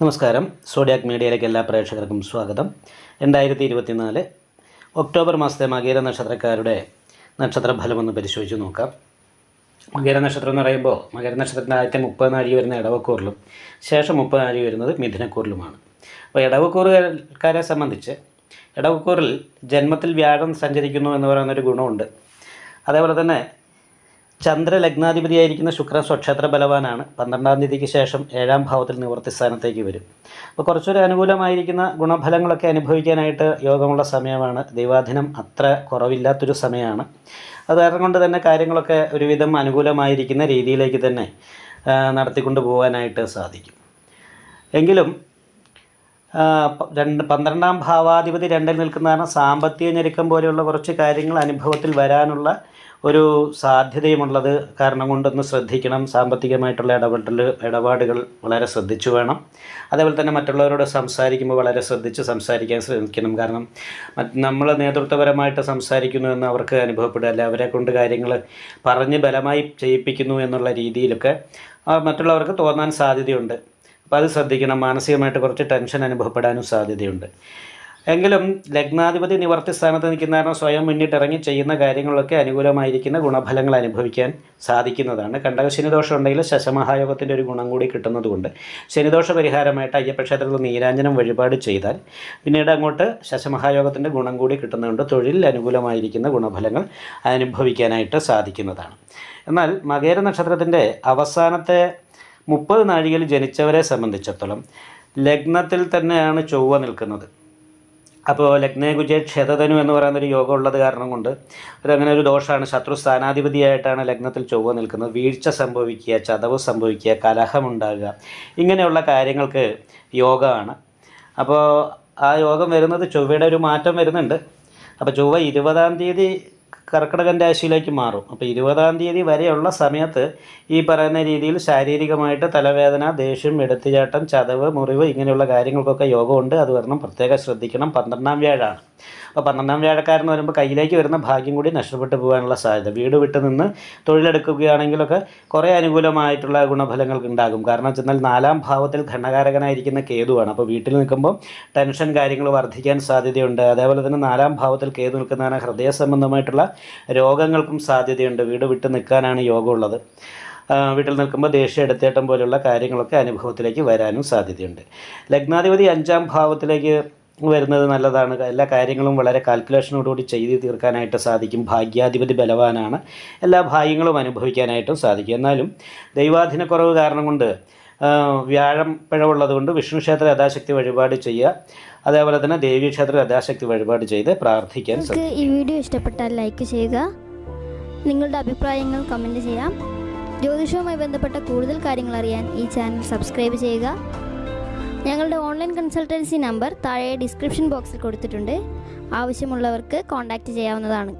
നമസ്കാരം. സോഡിയാക് മീഡിയയിലേക്ക് എല്ലാ പ്രേക്ഷകർക്കും സ്വാഗതം. 2024 ഒക്ടോബർ മാസത്തെ മകീര നക്ഷത്രക്കാരുടെ നക്ഷത്രഫലമൊന്ന് പരിശോധിച്ച് നോക്കാം. മകീര നക്ഷത്രം എന്ന് പറയുമ്പോൾ മകീര നക്ഷത്രത്തിൻ്റെ ആദ്യത്തെ 30 നാഴിക വരുന്ന ഇടവക്കൂറിലും ശേഷം 30 നാഴിക വരുന്നത് മിഥുനക്കൂറിലുമാണ്. അപ്പോൾ ഇടവക്കൂറുകാരെ സംബന്ധിച്ച് ഇടവക്കൂറിൽ ജന്മത്തിൽ വ്യാഴം സഞ്ചരിക്കുന്നു എന്ന് പറയുന്നൊരു ഗുണമുണ്ട്. അതേപോലെ തന്നെ ചന്ദ്രലഗ്നാധിപതിയായിരിക്കുന്ന ശുക്രൻ സ്വക്ഷേത്ര ബലവാനാണ്. 12-ാം തീയതിക്ക് ശേഷം 7-ാം ഭാവത്തിൽ നിവൃത്തി സ്ഥാനത്തേക്ക് വരും. അപ്പോൾ കുറച്ചൊരു അനുകൂലമായിരിക്കുന്ന ഗുണഫലങ്ങളൊക്കെ അനുഭവിക്കാനായിട്ട് യോഗമുള്ള സമയമാണ്. ദൈവാധീനം അത്ര കുറവില്ലാത്തൊരു സമയമാണ്. അത് കാരണം കൊണ്ട് തന്നെ കാര്യങ്ങളൊക്കെ ഒരുവിധം അനുകൂലമായിരിക്കുന്ന രീതിയിലേക്ക് തന്നെ നടത്തിക്കൊണ്ട് പോകാനായിട്ട് സാധിക്കും. എങ്കിലും 12-ാം ഭാവാധിപതി 2-ൽ നിൽക്കുന്നതാണ് സാമ്പത്തിക ഞെരുക്കം പോലെയുള്ള കുറച്ച് കാര്യങ്ങൾ അനുഭവത്തിൽ വരാനുള്ള ഒരു സാധ്യതയുമുള്ളത് കാരണം കൊണ്ടൊന്ന് ശ്രദ്ധിക്കണം. സാമ്പത്തികമായിട്ടുള്ള ഇടപാടുകൾ വളരെ ശ്രദ്ധിച്ചു വേണം. അതേപോലെ തന്നെ മറ്റുള്ളവരോട് സംസാരിക്കുമ്പോൾ വളരെ ശ്രദ്ധിച്ച് സംസാരിക്കാൻ ശ്രമിക്കണം. കാരണം നമ്മൾ നേതൃത്വപരമായിട്ട് സംസാരിക്കുന്നു എന്ന് അവർക്ക് അനുഭവപ്പെടുക, അല്ല അവരെ കൊണ്ട് കാര്യങ്ങൾ പറഞ്ഞ് ബലമായി ചെയ്യിപ്പിക്കുന്നു എന്നുള്ള രീതിയിലൊക്കെ മറ്റുള്ളവർക്ക് തോന്നാൻ സാധ്യതയുണ്ട്. അപ്പോൾ അത് ശ്രദ്ധിക്കണം. മാനസികമായിട്ട് കുറച്ച് ടെൻഷൻ അനുഭവപ്പെടാനും സാധ്യതയുണ്ട്. എങ്കിലും ലഗ്നാധിപതി നിവർത്തി സ്ഥാനത്ത് നിൽക്കുന്ന കാരണം സ്വയം മുന്നിട്ടിറങ്ങി ചെയ്യുന്ന കാര്യങ്ങളൊക്കെ അനുകൂലമായിരിക്കുന്ന ഗുണഫലങ്ങൾ അനുഭവിക്കാൻ സാധിക്കുന്നതാണ്. കണ്ടക ശനിദോഷം ഉണ്ടെങ്കിൽ ശശമഹായോഗത്തിൻ്റെ ഒരു ഗുണം കൂടി കിട്ടുന്നതുകൊണ്ട് ശനിദോഷ പരിഹാരമായിട്ട് അയ്യപ്പക്ഷേത്രത്തിൽ നീരാഞ്ജനം വഴിപാട് ചെയ്താൽ പിന്നീട് അങ്ങോട്ട് ശശമഹായോഗത്തിൻ്റെ ഗുണം കൂടി കിട്ടുന്നതുകൊണ്ട് തൊഴിലിൽ അനുകൂലമായിരിക്കുന്ന ഗുണഫലങ്ങൾ അനുഭവിക്കാനായിട്ട് സാധിക്കുന്നതാണ്. എന്നാൽ മകേര നക്ഷത്രത്തിൻ്റെ അവസാനത്തെ 30 നാഴികയിൽ ജനിച്ചവരെ സംബന്ധിച്ചിടത്തോളം ലഗ്നത്തിൽ തന്നെയാണ് ചൊവ്വ നിൽക്കുന്നത്. അപ്പോൾ ലഗ്നേ കുജേ ക്ഷതധനു എന്ന് പറയുന്നൊരു യോഗം ഉള്ളത് കാരണം കൊണ്ട് അങ്ങനെ ഒരു ദോഷമാണ്. ശത്രു സ്ഥാനാധിപതിയായിട്ടാണ് ലഗ്നത്തിൽ ചൊവ്വ നിൽക്കുന്നത്. വീഴ്ച സംഭവിക്കുക, ചതവ് സംഭവിക്കുക, കലഹമുണ്ടാകുക, ഇങ്ങനെയുള്ള കാര്യങ്ങൾക്ക് യോഗമാണ്. അപ്പോൾ ആ യോഗം വരുന്നത് ചൊവ്വയുടെ ഒരു മാറ്റം വരുന്നുണ്ട്. അപ്പോൾ ചൊവ്വ 20-ാം തീയതി കർക്കിടകൻ രാശിയിലേക്ക് മാറും. അപ്പോൾ 20-ാം തീയതി വരെയുള്ള സമയത്ത് ഈ പറയുന്ന രീതിയിൽ ശാരീരികമായിട്ട് തലവേദന, ദേഷ്യം, എടുത്തുചാട്ടം, ചതവ്, മുറിവ് ഇങ്ങനെയുള്ള കാര്യങ്ങൾക്കൊക്കെ യോഗമുണ്ട്. അത് വരണം, പ്രത്യേകം ശ്രദ്ധിക്കണം. 12-ാം വ്യാഴമാണ്. അപ്പോൾ 12-ാം വ്യാഴക്കാരെന്ന് പറയുമ്പോൾ കയ്യിലേക്ക് വരുന്ന ഭാഗ്യം കൂടി നഷ്ടപ്പെട്ടു പോകാനുള്ള സാധ്യത. വീട് വിട്ട് നിന്ന് തൊഴിലെടുക്കുകയാണെങ്കിലൊക്കെ കുറേ അനുകൂലമായിട്ടുള്ള ഗുണഫലങ്ങൾ ഉണ്ടാകും. കാരണം വെച്ചെന്നാൽ 4-ാം ഭാവത്തിൽ ഘടകാരകനായിരിക്കുന്ന കേതുവാണ്. അപ്പോൾ വീട്ടിൽ നിൽക്കുമ്പോൾ ടെൻഷൻ കാര്യങ്ങൾ വർദ്ധിക്കാൻ സാധ്യതയുണ്ട്. അതേപോലെ തന്നെ 4-ാം ഭാവത്തിൽ കേതു നിൽക്കുന്നതാണ് ഹൃദയ സംബന്ധമായിട്ടുള്ള രോഗങ്ങൾക്കും സാധ്യതയുണ്ട്. വീട് വിട്ട് നിൽക്കാനാണ് യോഗമുള്ളത്. വീട്ടിൽ നിൽക്കുമ്പോൾ ദേഷ്യം, എടുത്തേട്ടം പോലെയുള്ള കാര്യങ്ങളൊക്കെ അനുഭവത്തിലേക്ക് വരാനും സാധ്യതയുണ്ട്. ലഗ്നാധിപതി 5-ാം ഭാവത്തിലേക്ക് വരുന്നത് നല്ലതാണ്. എല്ലാ കാര്യങ്ങളും വളരെ കാൽക്കുലേഷനോടുകൂടി ചെയ്ത് തീർക്കാനായിട്ട് സാധിക്കും. ഭാഗ്യാധിപതി ബലവാനാണ്. എല്ലാ ഭാഗ്യങ്ങളും അനുഭവിക്കാനായിട്ടും സാധിക്കും. എന്നാലും ദൈവാധീനക്കുറവ് കാരണം കൊണ്ട് വ്യാഴം പിഴവുള്ളത് കൊണ്ട് വിഷ്ണു ക്ഷേത്ര യഥാശക്തി വഴിപാട് ചെയ്യുക. അതേപോലെ തന്നെ ദേവീക്ഷേത്ര യഥാശക്തി വഴിപാട് ചെയ്ത് പ്രാർത്ഥിക്കാൻ സാധിക്കും. ഈ വീഡിയോ ഇഷ്ടപ്പെട്ടാൽ ലൈക്ക് ചെയ്യുക. നിങ്ങളുടെ അഭിപ്രായങ്ങൾ കമൻറ്റ് ചെയ്യാം. ജ്യോതിഷവുമായി ബന്ധപ്പെട്ട കൂടുതൽ കാര്യങ്ങൾ അറിയാൻ ഈ ചാനൽ സബ്സ്ക്രൈബ് ചെയ്യുക. ഞങ്ങളുടെ ഓൺലൈൻ കൺസൾട്ടൻസി നമ്പർ താഴെ ഡിസ്ക്രിപ്ഷൻ ബോക്സിൽ കൊടുത്തിട്ടുണ്ട്. ആവശ്യമുള്ളവർക്ക് കോൺടാക്റ്റ് ചെയ്യാവുന്നതാണ്.